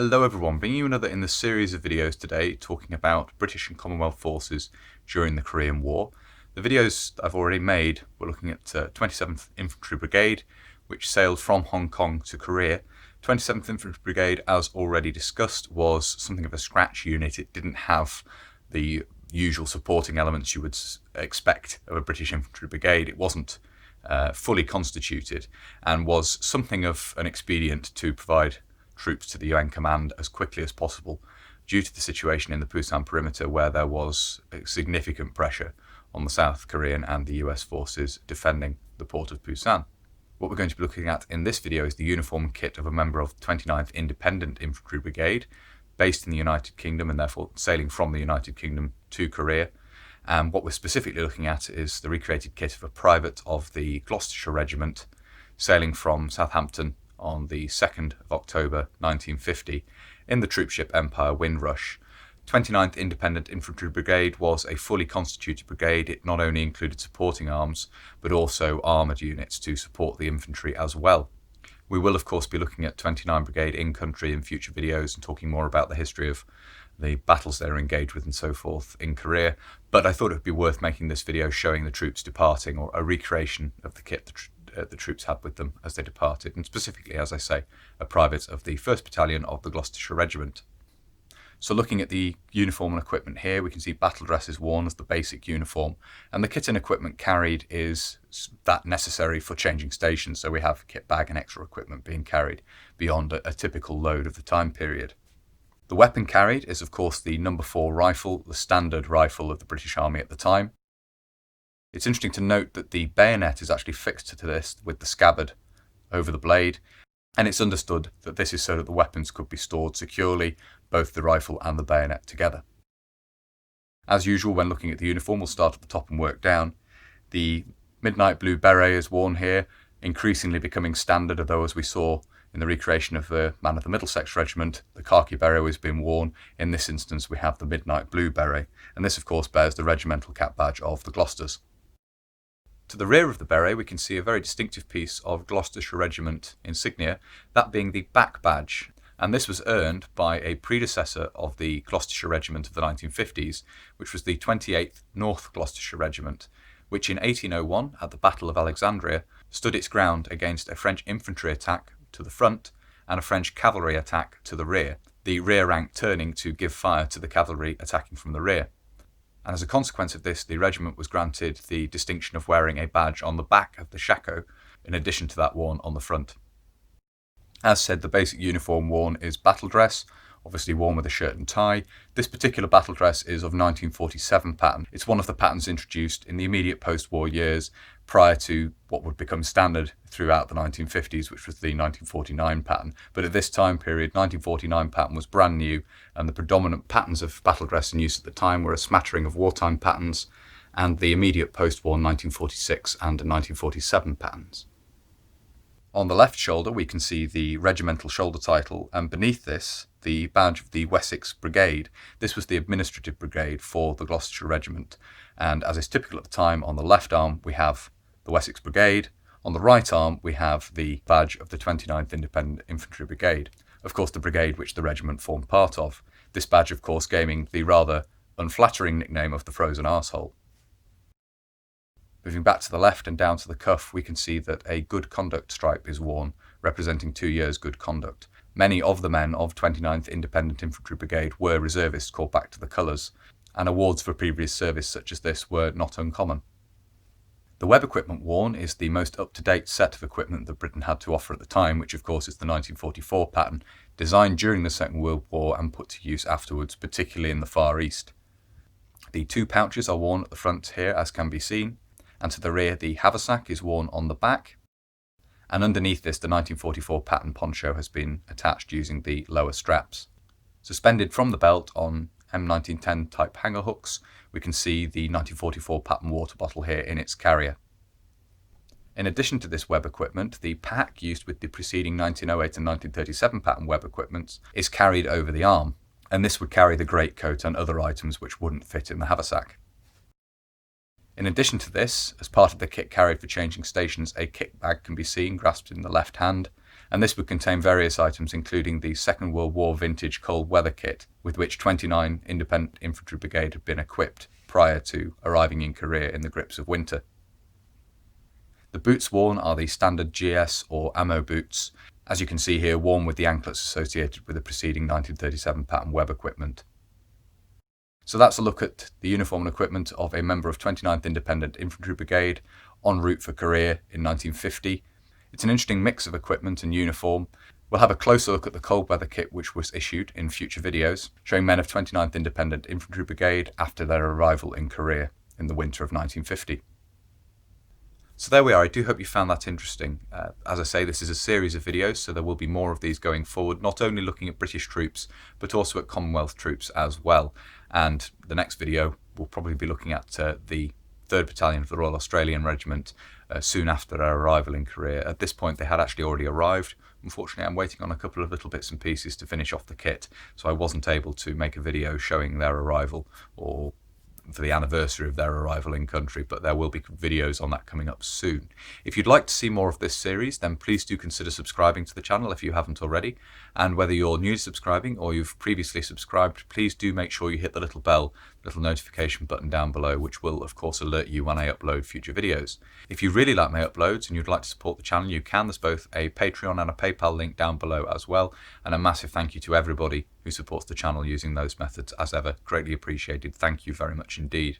Hello everyone, bringing you another in the series of videos today talking about British and Commonwealth forces during the Korean War. The videos I've already made were looking at 27th Infantry Brigade, which sailed from Hong Kong to Korea. 27th Infantry Brigade, as already discussed, was something of a scratch unit. It didn't have the usual supporting elements you would expect of a British infantry brigade. It wasn't fully constituted and was something of an expedient to provide troops to the UN command as quickly as possible due to the situation in the Busan perimeter, where there was significant pressure on the South Korean and the US forces defending the port of Busan. What we're going to be looking at in this video is the uniform and kit of a member of the 29th Independent Infantry Brigade, based in the United Kingdom and therefore sailing from the United Kingdom to Korea. And what we're specifically looking at is the recreated kit of a private of the Gloucestershire Regiment, sailing from Southampton on the 2nd of October 1950 in the troopship Empire Windrush. 29th Independent Infantry Brigade was a fully constituted brigade. It not only included supporting arms, but also armoured units to support the infantry as well. We will of course be looking at 29 Brigade in country in future videos and talking more about the history of the battles they were engaged with and so forth in Korea, but I thought it would be worth making this video showing the troops departing, or a recreation of the kit the troops had with them as they departed, and specifically, as I say, a private of the 1st Battalion of the Gloucestershire Regiment. So looking at the uniform and equipment here, we can see battle dress is worn as the basic uniform, and the kit and equipment carried is that necessary for changing stations, so we have kit bag and extra equipment being carried beyond a typical load of the time period. The weapon carried is of course the No. 4 rifle, the standard rifle of the British Army at the time. It's interesting to note that the bayonet is actually fixed to this with the scabbard over the blade, and it's understood that this is so that the weapons could be stored securely, both the rifle and the bayonet together. As usual, when looking at the uniform, we'll start at the top and work down. The midnight blue beret is worn here, increasingly becoming standard, although as we saw in the recreation of the Man of the Middlesex Regiment, the khaki beret has been worn. In this instance, we have the midnight blue beret, and this of course bears the regimental cap badge of the Gloucesters. To the rear of the beret, we can see a very distinctive piece of Gloucestershire Regiment insignia, that being the back badge. And this was earned by a predecessor of the Gloucestershire Regiment of the 1950s, which was the 28th North Gloucestershire Regiment, which in 1801, at the Battle of Alexandria, stood its ground against a French infantry attack to the front and a French cavalry attack to the rear, the rear rank turning to give fire to the cavalry attacking from the rear. And as a consequence of this, the regiment was granted the distinction of wearing a badge on the back of the shako, in addition to that worn on the front. As said, the basic uniform worn is battle dress, obviously worn with a shirt and tie. This particular battle dress is of 1947 pattern. It's one of the patterns introduced in the immediate post-war years prior to what would become standard throughout the 1950s, which was the 1949 pattern. But at this time period, 1949 pattern was brand new, and the predominant patterns of battle dress in use at the time were a smattering of wartime patterns and the immediate post-war 1946 and 1947 patterns. On the left shoulder, we can see the regimental shoulder title, and beneath this, the badge of the Wessex Brigade. This was the administrative brigade for the Gloucestershire Regiment, and as is typical at the time, on the left arm we have the Wessex Brigade. On the right arm, we have the badge of the 29th Independent Infantry Brigade, of course the brigade which the regiment formed part of. This badge, of course, gaining the rather unflattering nickname of the Frozen Arsehole. Moving back to the left and down to the cuff, we can see that a good conduct stripe is worn, representing 2 years' good conduct. Many of the men of 29th Independent Infantry Brigade were reservists called back to the colours, and awards for previous service such as this were not uncommon. The web equipment worn is the most up-to-date set of equipment that Britain had to offer at the time, which of course is the 1944 pattern, designed during the Second World War and put to use afterwards, particularly in the Far East. The 2 pouches are worn at the front here, as can be seen, and to the rear the haversack is worn on the back, and underneath this the 1944 pattern poncho has been attached using the lower straps. Suspended from the belt on M1910 type hanger hooks, we can see the 1944 pattern water bottle here in its carrier. In addition to this web equipment, the pack used with the preceding 1908 and 1937 pattern web equipment is carried over the arm, and this would carry the greatcoat and other items which wouldn't fit in the haversack. In addition to this, as part of the kit carried for changing stations, a kit bag can be seen grasped in the left hand, and this would contain various items including the Second World War vintage cold weather kit with which 29 Independent Infantry Brigade had been equipped prior to arriving in Korea in the grips of winter. The boots worn are the standard GS or ammo boots, as you can see here, worn with the anklets associated with the preceding 1937 pattern web equipment. So that's a look at the uniform and equipment of a member of 29th Independent Infantry Brigade en route for Korea in 1950. It's an interesting mix of equipment and uniform. We'll have a closer look at the cold weather kit which was issued in future videos, showing men of 29th Independent Infantry Brigade after their arrival in Korea in the winter of 1950. So there we are. I do hope you found that interesting. As I say, this is a series of videos, so there will be more of these going forward, not only looking at British troops, but also at Commonwealth troops as well. And the next video will probably be looking at the 3rd Battalion of the Royal Australian Regiment soon after their arrival in Korea. At this point, they had actually already arrived. Unfortunately, I'm waiting on a couple of little bits and pieces to finish off the kit, so I wasn't able to make a video showing their arrival or for the anniversary of their arrival in country, but there will be videos on that coming up soon. If you'd like to see more of this series, then please do consider subscribing to the channel if you haven't already. And whether you're new to subscribing or you've previously subscribed, please do make sure you hit the little bell, little notification button down below, which will of course alert you when I upload future videos. If you really like my uploads and you'd like to support the channel, you can. There's both a Patreon and a PayPal link down below as well. And a massive thank you to everybody who supports the channel using those methods as ever. Greatly appreciated. Thank you very much indeed.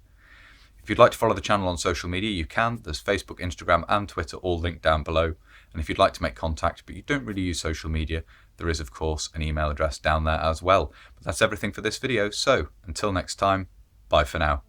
If you'd like to follow the channel on social media, you can. There's Facebook, Instagram and Twitter all linked down below. And if you'd like to make contact but you don't really use social media, there is of course an email address down there as well. But that's everything for this video, so until next time, bye for now.